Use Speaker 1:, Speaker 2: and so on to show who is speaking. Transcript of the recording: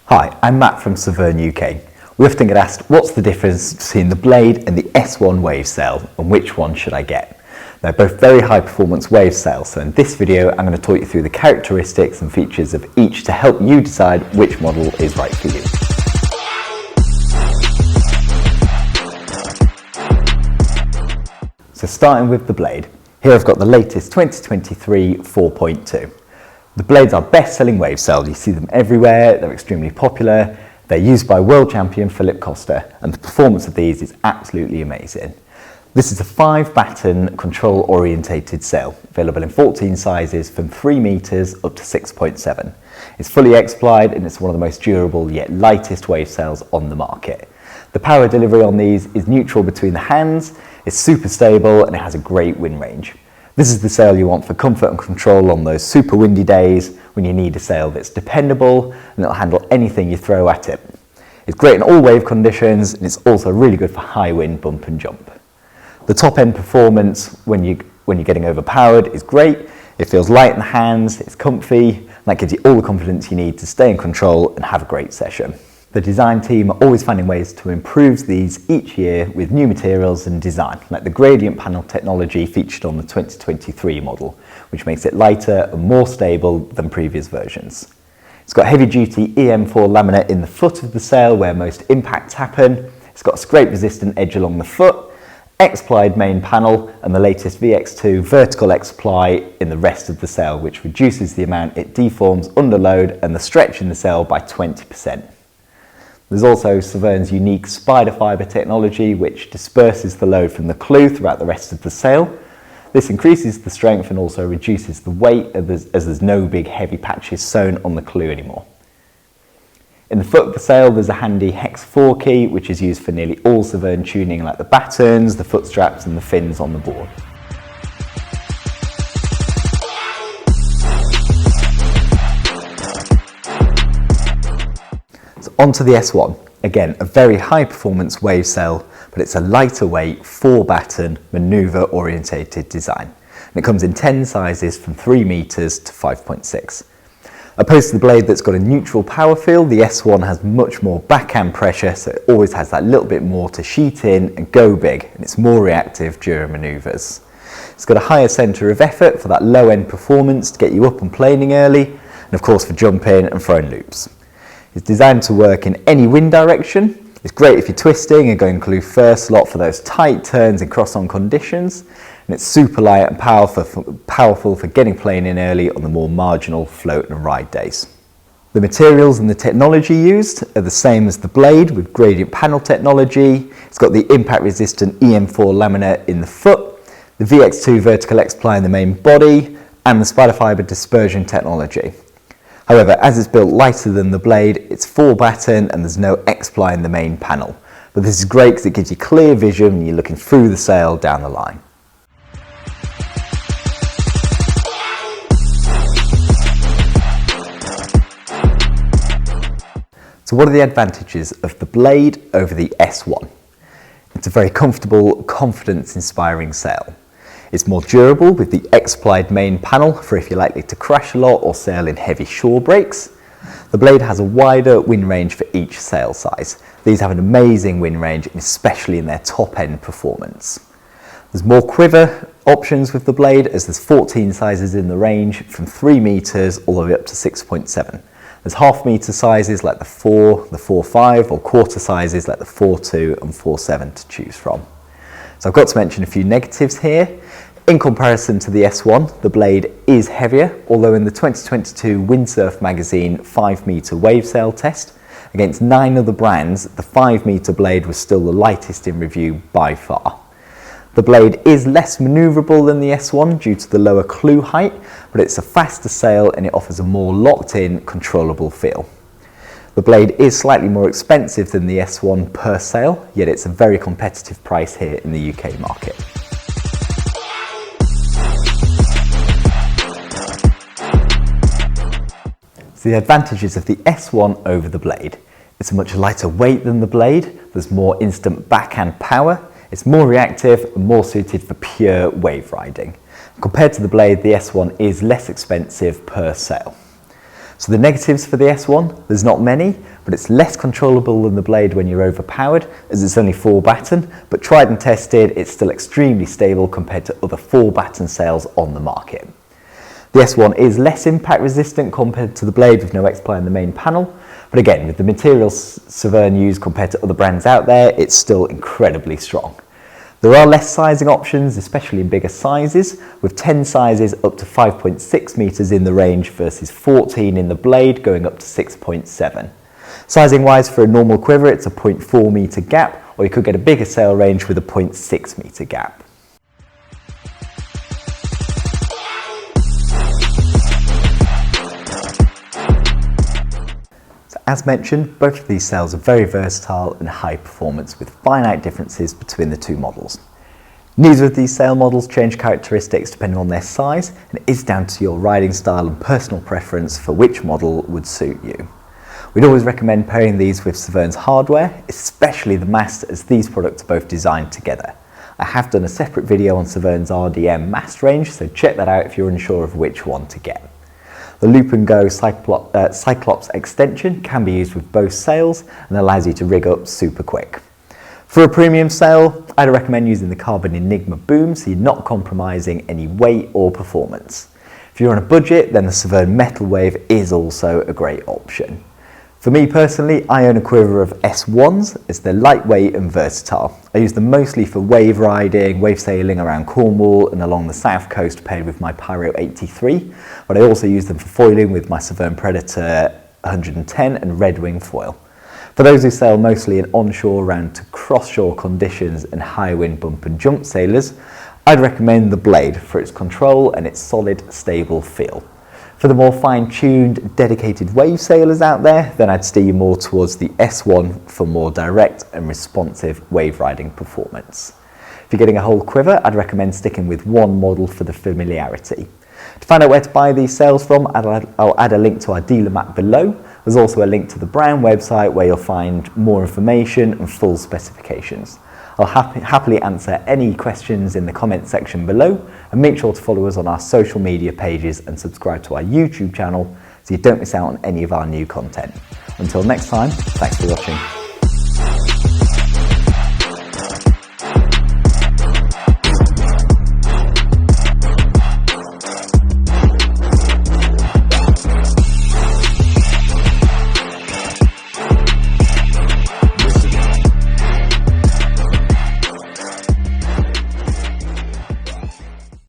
Speaker 1: Hi, I'm Matt from Severne UK. We often get asked what's the difference between the Blade and the S1 wave sail and which one should I get? They're both very high performance wave sails, so in this video I'm going to talk you through the characteristics and features of each to help you decide which model is right for you. So starting with the Blade, here I've got the latest 2023 4.2. The Blades are best-selling wave sails. You see them everywhere, they're extremely popular, they're used by world champion Philip Costa, and the performance of these is absolutely amazing. This is a 5-batten control-orientated sail, available in 14 sizes from 3 meters up to 6.7. It's fully X-plied and it's one of the most durable yet lightest wave sails on the market. The power delivery on these is neutral between the hands, it's super stable and it has a great wind range. This is the sail you want for comfort and control on those super windy days when you need a sail that's dependable and it'll handle anything you throw at it. It's great in all wave conditions and it's also really good for high wind bump and jump. The top end performance when you're getting overpowered is great. It feels light in the hands, it's comfy, and that gives you all the confidence you need to stay in control and have a great session. The design team are always finding ways to improve these each year with new materials and design, like the gradient panel technology featured on the 2023 model, which makes it lighter and more stable than previous versions. It's got heavy duty EM4 laminate in the foot of the sail where most impacts happen. It's got a scrape resistant edge along the foot, X-plied main panel, and the latest VX2 vertical X-ply in the rest of the sail, which reduces the amount it deforms under load and the stretch in the sail by 20%. There's also Severn's unique spider fibre technology, which disperses the load from the clew throughout the rest of the sail. This increases the strength and also reduces the weight as there's no big heavy patches sewn on the clew anymore. In the foot of the sail there's a handy hex 4 key, which is used for nearly all Severn tuning, like the battens, the foot straps and the fins on the board. So onto the S1, again a very high performance wave sail, but it's a lighter weight 4-batten manoeuvre orientated design. And it comes in 10 sizes from 3 meters to 5.6. Opposed to the Blade that's got a neutral power field, the S1 has much more backhand pressure, so it always has that little bit more to sheet in and go big, and it's more reactive during manoeuvres. It's got a higher centre of effort for that low end performance to get you up and planing early, and of course for jumping and throwing loops. It's designed to work in any wind direction. It's great if you're twisting and going clew first slot for those tight turns in cross-on conditions. And it's super light and powerful for getting planing early on the more marginal float and ride days. The materials and the technology used are the same as the Blade with gradient panel technology. It's got the impact resistant EM4 laminate in the foot, the VX2 vertical X-ply in the main body, and the spider fibre dispersion technology. However, as it's built lighter than the Blade, it's 4-batten and there's no X-ply in the main panel. But this is great because it gives you clear vision when you're looking through the sail down the line. So what are the advantages of the Blade over the S1? It's a very comfortable, confidence-inspiring sail. It's more durable with the X-plied main panel for if you're likely to crash a lot or sail in heavy shore breaks. The Blade has a wider wind range for each sail size. These have an amazing wind range, especially in their top end performance. There's more quiver options with the Blade as there's 14 sizes in the range from 3 meters all the way up to 6.7. There's half-metre sizes like the 4, the 4.5, or quarter sizes like the 4.2 and 4.7 to choose from. So I've got to mention a few negatives here. In comparison to the S1, the Blade is heavier, although in the 2022 Windsurf magazine 5-metre wave sail test, against 9 other brands, the 5-metre Blade was still the lightest in review by far. The Blade is less manoeuvrable than the S1 due to the lower clew height, but it's a faster sail and it offers a more locked-in, controllable feel. The Blade is slightly more expensive than the S1 per sail, yet it's a very competitive price here in the UK market. So the advantages of the S1 over the Blade. It's a much lighter weight than the Blade, there's more instant backhand power, it's more reactive and more suited for pure wave riding. Compared to the Blade, the S1 is less expensive per sail. So the negatives for the S1, there's not many, but it's less controllable than the Blade when you're overpowered, as it's only 4-baton, but tried and tested, it's still extremely stable compared to other 4-baton sails on the market. The S1 is less impact resistant compared to the Blade with no X-ply in the main panel, but again, with the materials Severn use compared to other brands out there, it's still incredibly strong. There are less sizing options, especially in bigger sizes, with 10 sizes up to 5.6 metres in the range versus 14 in the Blade going up to 6.7. Sizing wise, for a normal quiver, it's a 0.4 metre gap, or you could get a bigger sail range with a 0.6 metre gap. As mentioned, both of these sails are very versatile and high performance with finite differences between the two models. Neither of these sail models change characteristics depending on their size, and it is down to your riding style and personal preference for which model would suit you. We'd always recommend pairing these with Severn's hardware, especially the mast, as these products are both designed together. I have done a separate video on Severn's RDM mast range, so check that out if you're unsure of which one to get. The Loop and Go Cyclops extension can be used with both sails and allows you to rig up super quick. For a premium sail, I'd recommend using the Carbon Enigma boom so you're not compromising any weight or performance. If you're on a budget, then the Severn Metal Wave is also a great option. For me personally, I own a quiver of S1s as they're lightweight and versatile. I use them mostly for wave riding, wave sailing around Cornwall and along the south coast paired with my Pyro 83, but I also use them for foiling with my Severn Predator 110 and Red Wing foil. For those who sail mostly in onshore around to cross-shore conditions and high wind bump and jump sailors, I'd recommend the Blade for its control and its solid, stable feel. For the more fine-tuned, dedicated wave sailors out there, then I'd steer you more towards the S1 for more direct and responsive wave riding performance. If you're getting a whole quiver, I'd recommend sticking with one model for the familiarity. To find out where to buy these sails from, I'll add a link to our dealer map below. There's also a link to the Brown website where you'll find more information and full specifications. I'll happily answer any questions in the comment section below, and make sure to follow us on our social media pages and subscribe to our YouTube channel so you don't miss out on any of our new content. Until next time, thanks for watching.